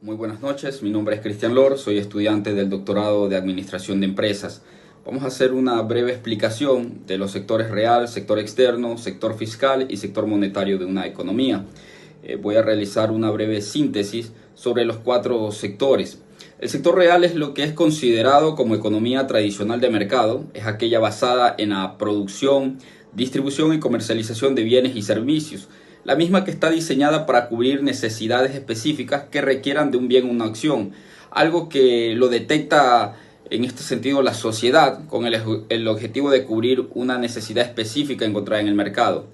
Muy buenas noches, mi nombre es Cristian Lor, soy estudiante del doctorado de Administración de Empresas. Vamos a hacer una breve explicación de los sectores real, sector externo, sector fiscal y sector monetario de una economía. Voy a realizar una breve síntesis sobre los cuatro sectores. El sector real es lo que es considerado como economía tradicional de mercado, es aquella basada en la producción, distribución y comercialización de bienes y servicios. La misma que está diseñada para cubrir necesidades específicas que requieran de un bien o una acción. Algo que lo detecta en este sentido la sociedad con el objetivo de cubrir una necesidad específica encontrada en el mercado.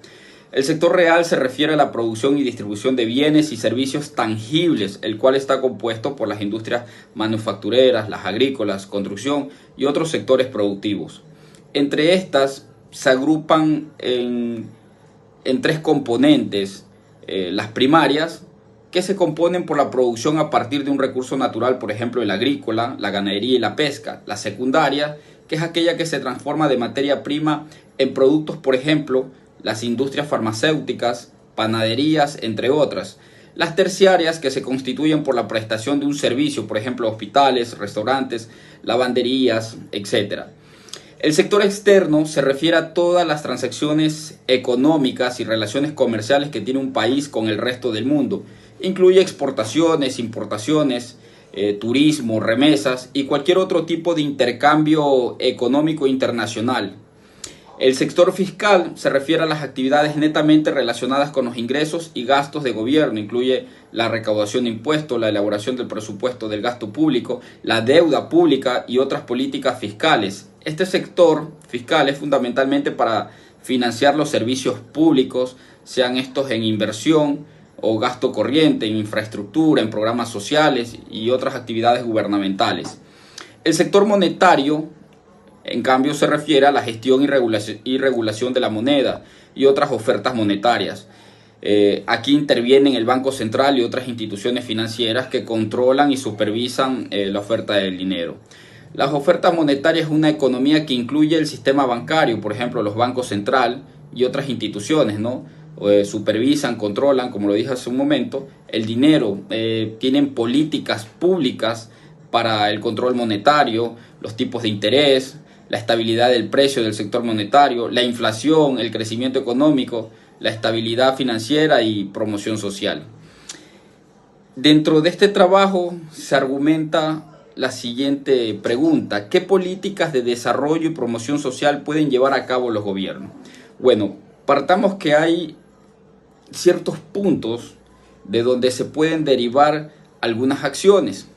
El sector real se refiere a la producción y distribución de bienes y servicios tangibles, el cual está compuesto por las industrias manufactureras, las agrícolas, construcción y otros sectores productivos. Entre estas se agrupan en tres componentes. Las primarias, que se componen por la producción a partir de un recurso natural, por ejemplo el agrícola, la ganadería y la pesca. La secundaria, que es aquella que se transforma de materia prima en productos, por ejemplo las industrias farmacéuticas, panaderías, entre otras. Las terciarias, que se constituyen por la prestación de un servicio, por ejemplo hospitales, restaurantes, lavanderías, etc. El sector externo se refiere a todas las transacciones económicas y relaciones comerciales que tiene un país con el resto del mundo. Incluye exportaciones, importaciones, turismo, remesas y cualquier otro tipo de intercambio económico internacional. El sector fiscal se refiere a las actividades netamente relacionadas con los ingresos y gastos de gobierno. Incluye la recaudación de impuestos, la elaboración del presupuesto del gasto público, la deuda pública y otras políticas fiscales. Este sector fiscal es fundamentalmente para financiar los servicios públicos, sean estos en inversión o gasto corriente, en infraestructura, en programas sociales y otras actividades gubernamentales. El sector monetario, en cambio, se refiere a la gestión y regulación de la moneda y otras ofertas monetarias. Aquí intervienen el Banco Central y otras instituciones financieras que controlan y supervisan la oferta del dinero. Las ofertas monetarias es una economía que incluye el sistema bancario, por ejemplo, los bancos central y otras instituciones, ¿no? Supervisan, controlan, como lo dije hace un momento, el dinero, tienen políticas públicas para el control monetario, los tipos de interés, la estabilidad del precio del sector monetario, la inflación, el crecimiento económico, la estabilidad financiera y promoción social. Dentro de este trabajo se argumenta la siguiente pregunta: ¿qué políticas de desarrollo y promoción social pueden llevar a cabo los gobiernos? Bueno, partamos que hay ciertos puntos de donde se pueden derivar algunas acciones.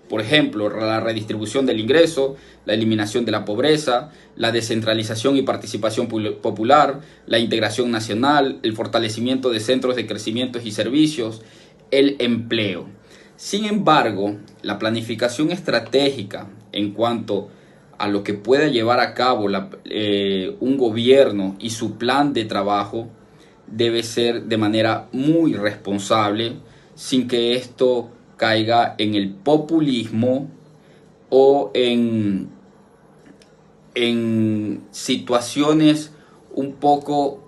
Por ejemplo, la redistribución del ingreso, la eliminación de la pobreza, la descentralización y participación popular, la integración nacional, el fortalecimiento de centros de crecimiento y servicios, el empleo. Sin embargo, la planificación estratégica en cuanto a lo que pueda llevar a cabo un gobierno y su plan de trabajo debe ser de manera muy responsable, sin que esto caiga en el populismo o en situaciones un poco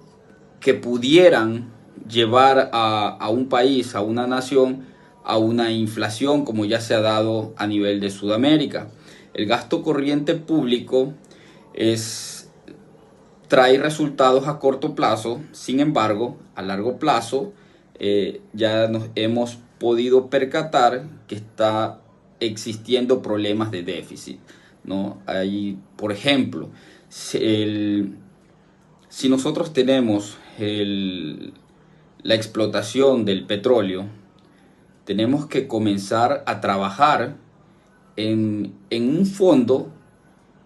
que pudieran llevar a un país, a una nación, a una inflación como ya se ha dado a nivel de Sudamérica. El gasto corriente público trae resultados a corto plazo, sin embargo, a largo plazo ya nos hemos podido percatar que está existiendo problemas de déficit, ¿no? Hay, por ejemplo, si nosotros tenemos la explotación del petróleo, tenemos que comenzar a trabajar en un fondo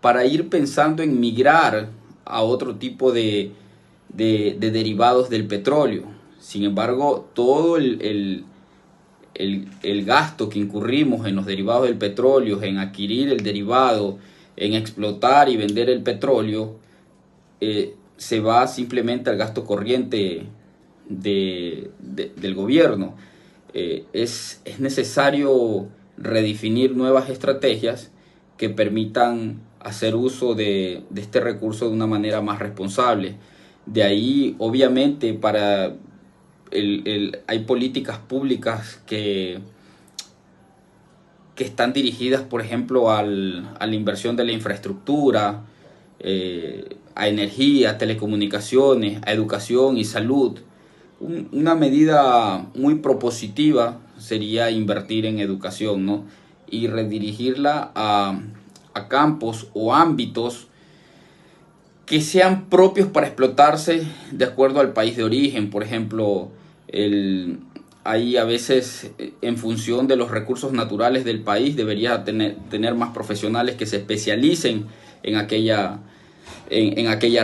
para ir pensando en migrar a otro tipo de derivados del petróleo. Sin embargo, todo el gasto que incurrimos en los derivados del petróleo, en adquirir el derivado, en explotar y vender el petróleo, se va simplemente al gasto corriente del gobierno. Es necesario redefinir nuevas estrategias que permitan hacer uso de este recurso de una manera más responsable. De ahí, obviamente, hay políticas públicas que están dirigidas, por ejemplo, a la inversión de la infraestructura, a energía, telecomunicaciones, a educación y salud. Una medida muy propositiva sería invertir en educación, ¿no? Y redirigirla a campos o ámbitos que sean propios para explotarse de acuerdo al país de origen. Por ejemplo, ahí a veces, en función de los recursos naturales del país, debería tener más profesionales que se especialicen en aquella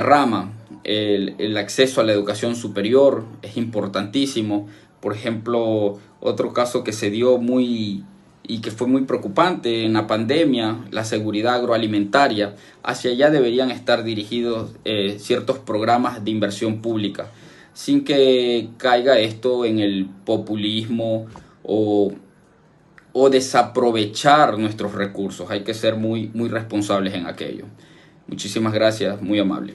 rama. El acceso a la educación superior es importantísimo. Por ejemplo, otro caso que se dio y que fue muy preocupante en la pandemia, la seguridad agroalimentaria. Hacia allá deberían estar dirigidos ciertos programas de inversión pública, sin que caiga esto en el populismo o desaprovechar nuestros recursos. Hay que ser muy responsables en aquello. Muchísimas gracias, muy amable.